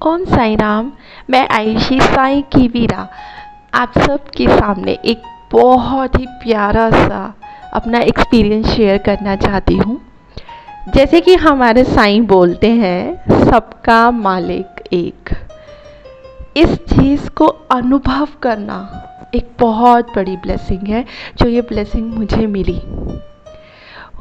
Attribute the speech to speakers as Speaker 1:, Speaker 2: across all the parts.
Speaker 1: ओम साई राम। मैं आयुषी साई की वीरा आप सब के सामने एक बहुत ही प्यारा सा अपना एक्सपीरियंस शेयर करना चाहती हूँ। जैसे कि हमारे साईं बोलते हैं, सबका मालिक एक। इस चीज़ को अनुभव करना एक बहुत बड़ी ब्लेसिंग है, जो ये ब्लेसिंग मुझे मिली।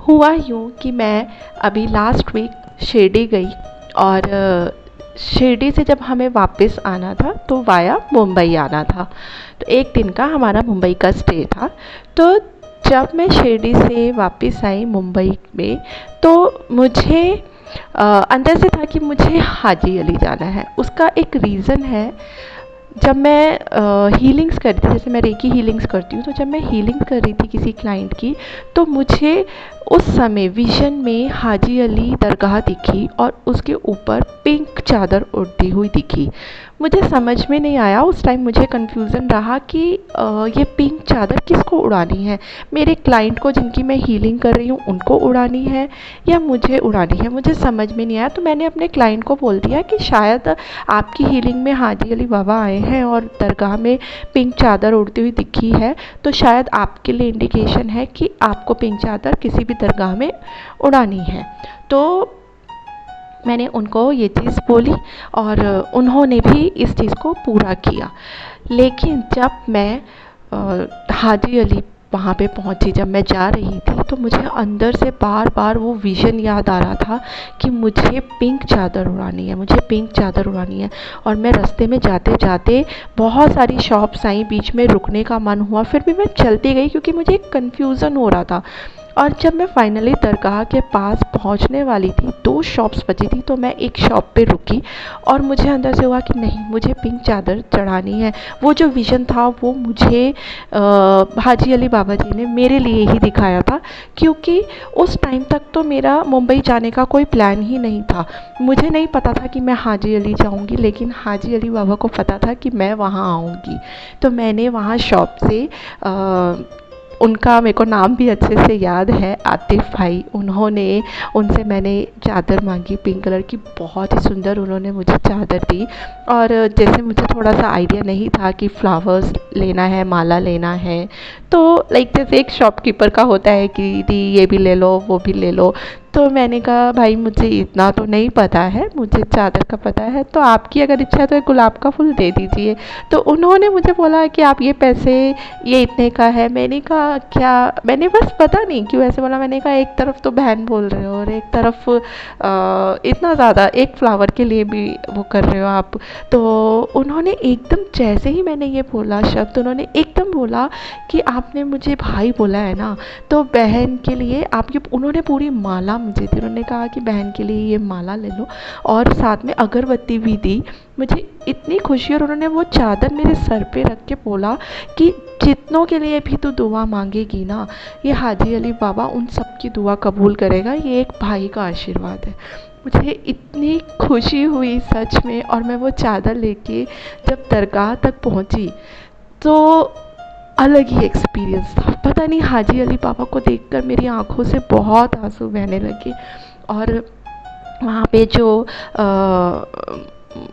Speaker 1: हुआ यूँ कि मैं अभी लास्ट वीक शिरडी गई, और शिरडी से जब हमें वापस आना था तो वाया मुंबई आना था। तो एक दिन का हमारा मुंबई का स्टे था। तो जब मैं शिरडी से वापस आई मुंबई में, तो मुझे अंदर से था कि मुझे हाजी अली जाना है। उसका एक रीज़न है, जब मैं हीलिंग्स कर रही थी, जैसे मैं रेकी हीलिंग्स करती हूँ, तो जब मैं हीलिंग कर रही थी किसी क्लाइंट की, तो मुझे उस समय विज़न में हाजी अली दरगाह दिखी और उसके ऊपर पिंक चादर उड़ती हुई दिखी। मुझे समझ में नहीं आया, उस टाइम मुझे कन्फ्यूज़न रहा कि ये पिंक चादर किसको उड़ानी है। मेरे क्लाइंट को जिनकी मैं हीलिंग कर रही हूँ उनको उड़ानी है या मुझे उड़ानी है, मुझे समझ में नहीं आया। तो मैंने अपने क्लाइंट को बोल दिया कि शायद आपकी हीलिंग में हाजी अली बाबा आए हैं और दरगाह में पिंक चादर उड़ती हुई दिखी है, तो शायद आपके लिए इंडिकेशन है कि आपको पिंक चादर किसी भी दरगाह में उड़ानी है। तो मैंने उनको ये चीज़ बोली और उन्होंने भी इस चीज़ को पूरा किया। लेकिन जब मैं हाजी अली वहाँ पे पहुँची, जब मैं जा रही थी, तो मुझे अंदर से बार बार वो विज़न याद आ रहा था कि मुझे पिंक चादर उड़ानी है, मुझे पिंक चादर उड़ानी है। और मैं रास्ते में जाते जाते बहुत सारी शॉप्स आई, बीच में रुकने का मन हुआ, फिर भी मैं चलती गई क्योंकि मुझे एक कन्फ्यूज़न हो रहा था। और जब मैं फाइनली दरगाह के पास पहुंचने वाली थी, 2 शॉप्स बची थी, तो मैं एक शॉप पे रुकी और मुझे अंदर से हुआ कि नहीं, मुझे पिंक चादर चढ़ानी है। वो जो विज़न था वो मुझे हाजी अली बाबा जी ने मेरे लिए ही दिखाया था, क्योंकि उस टाइम तक तो मेरा मुंबई जाने का कोई प्लान ही नहीं था। मुझे नहीं पता था कि मैं हाजी अली जाऊंगी, लेकिन हाजी अली बाबा को पता था कि मैं वहाँ आऊँगी। तो मैंने वहाँ शॉप से उनका मेरे को नाम भी अच्छे से याद है, आतिफ़ भाई, उनसे मैंने चादर मांगी पिंक कलर की। बहुत ही सुंदर उन्होंने मुझे चादर दी। और जैसे मुझे थोड़ा सा आइडिया नहीं था कि फ्लावर्स लेना है, माला लेना है, तो लाइक जैसे एक शॉपकीपर का होता है कि दी ये भी ले लो वो भी ले लो, तो मैंने कहा भाई मुझे इतना तो नहीं पता है, मुझे चादर का पता है, तो आपकी अगर इच्छा है तो एक गुलाब का फूल दे दीजिए। तो उन्होंने मुझे बोला कि आप ये पैसे, ये इतने का है। मैंने कहा क्या, मैंने बस पता नहीं क्यों ऐसे बोला। मैंने कहा एक तरफ तो बहन बोल रहे हो और एक तरफ इतना ज़्यादा एक फ्लावर के लिए भी वो कर रहे हो आप। तो उन्होंने एकदम, जैसे ही मैंने ये बोला शब्द, उन्होंने एकदम बोला कि आपने मुझे भाई बोला है ना, तो बहन के लिए आप ये, उन्होंने पूरी माला मुझे दी। उन्होंने कहा कि बहन के लिए ये माला ले लो, और साथ में अगरबत्ती भी दी। मुझे इतनी खुशी, और उन्होंने वो चादर मेरे सर पे रख के बोला कि जितनों के लिए भी तू दुआ मांगेगी ना, ये हाजी अली बाबा उन सब की दुआ कबूल करेगा, ये एक भाई का आशीर्वाद है। मुझे इतनी खुशी हुई सच में। और मैं वो चादर लेके जब दरगाह तक पहुंची, तो अलग ही एक्सपीरियंस था। पता नहीं, हाजी अली बाबा को देखकर मेरी आंखों से बहुत आंसू बहने लगे। और वहाँ पे जो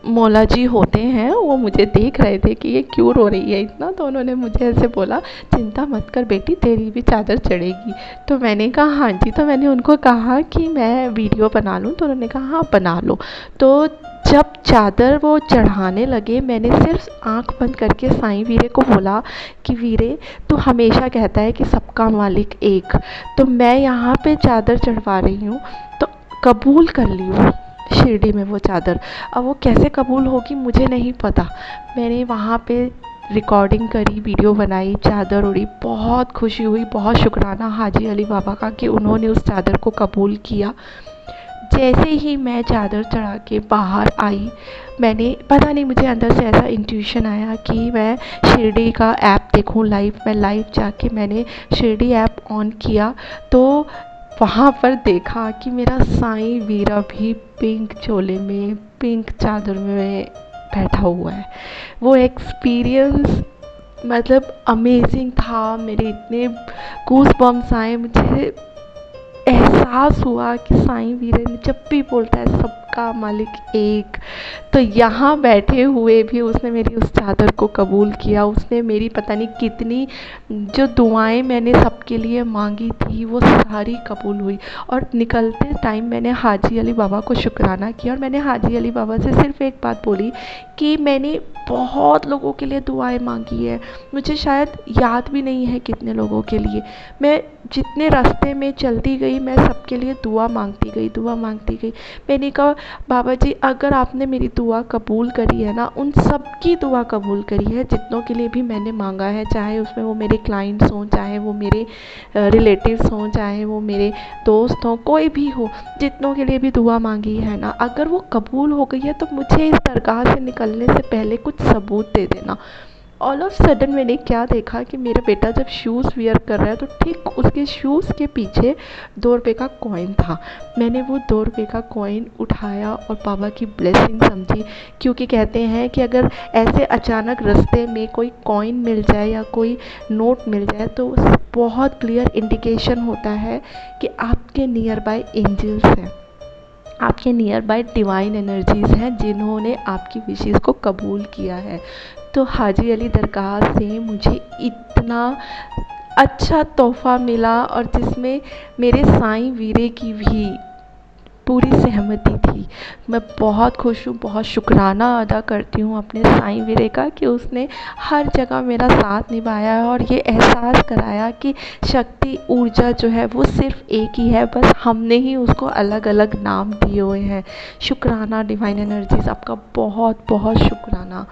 Speaker 1: मौला जी होते हैं, वो मुझे देख रहे थे कि ये क्यों रो रही है इतना। तो उन्होंने मुझे ऐसे बोला, चिंता मत कर बेटी, तेरी भी चादर चढ़ेगी। तो मैंने कहा हाँ जी। तो मैंने उनको कहा कि मैं वीडियो बना लूँ, तो उन्होंने कहा हाँ बना लो। तो जब चादर वो चढ़ाने लगे, मैंने सिर्फ आंख बंद करके साईं वीरे को बोला कि वीरे, तू हमेशा कहता है कि सबका मालिक एक, तो मैं यहाँ पे चादर चढ़वा रही हूँ, तो कबूल कर लियो शिरडी में वो चादर। अब वो कैसे कबूल होगी मुझे नहीं पता। मैंने वहाँ पे रिकॉर्डिंग करी, वीडियो बनाई, चादर उड़ी, बहुत खुशी हुई, बहुत शुक्राना हाजी अली बाबा का कि उन्होंने उस चादर को कबूल किया। जैसे ही मैं चादर चढ़ा के बाहर आई, मैंने, पता नहीं, मुझे अंदर से ऐसा इंट्यूशन आया कि मैं शिरडी का ऐप देखूं लाइव। मैं लाइव जाके मैंने शिरडी ऐप ऑन किया, तो वहाँ पर देखा कि मेरा साईं वीरा भी पिंक चोले में, पिंक चादर में बैठा हुआ है। वो एक्सपीरियंस मतलब अमेजिंग था। मेरे इतने गूस बम्स आए, मुझे एहसास हुआ कि साईं वीरे ने जब भी बोलता है सब सबका मालिक एक। तो यहाँ बैठे हुए भी उसने मेरी उस चादर को कबूल किया। उसने मेरी पता नहीं कितनी जो दुआएं मैंने सबके लिए मांगी थी वो सारी कबूल हुई। और निकलते टाइम मैंने हाजी अली बाबा को शुक्राना किया, और मैंने हाजी अली बाबा से सिर्फ़ एक बात बोली कि मैंने बहुत लोगों के लिए दुआएं मांगी है, मुझे शायद याद भी नहीं है कितने लोगों के लिए। मैं जितने रास्ते में चलती गई मैं सबके लिए दुआ मांगती गई, दुआ मांगती गई। मैंने कहा बाबा जी अगर आपने मेरी दुआ कबूल करी है ना, उन सब की दुआ कबूल करी है जितनों के लिए भी मैंने मांगा है, चाहे उसमें वो मेरे क्लाइंट्स हों, चाहे वो मेरे रिलेटिव्स हों, चाहे वो मेरे दोस्त हों, कोई भी हो, जितनों के लिए भी दुआ मांगी है ना, अगर वो कबूल हो गई है तो मुझे इस दरगाह से निकलने से पहले कुछ सबूत दे देना। ऑल ऑफ सडन मैंने क्या देखा कि मेरा बेटा जब शूज़ वियर कर रहा है तो ठीक उसके शूज़ के पीछे 2 रुपये का कॉइन था। मैंने वो 2 रुपये का कॉइन उठाया और बाबा की ब्लेसिंग समझी, क्योंकि कहते हैं कि अगर ऐसे अचानक रास्ते में कोई कॉइन मिल जाए या कोई नोट मिल जाए तो बहुत क्लियर इंडिकेशन होता है कि आपके नियर बाय एंजल्स हैं, आपके नियर बाय डिवाइन एनर्जीज़ हैं जिन्होंने आपकी विशेज़ को कबूल किया है। तो हाजी अली दरगाह से मुझे इतना अच्छा तोहफ़ा मिला, और जिसमें मेरे साईं वीरे की भी पूरी सहमति थी। मैं बहुत खुश हूँ, बहुत शुक्राना अदा करती हूँ अपने साईं वीरे का कि उसने हर जगह मेरा साथ निभाया है और ये एहसास कराया कि शक्ति ऊर्जा जो है वो सिर्फ़ एक ही है, बस हमने ही उसको अलग अलग नाम दिए हुए हैं। शुक्राना डिवाइन एनर्जीज़, आपका बहुत बहुत शुक्राना।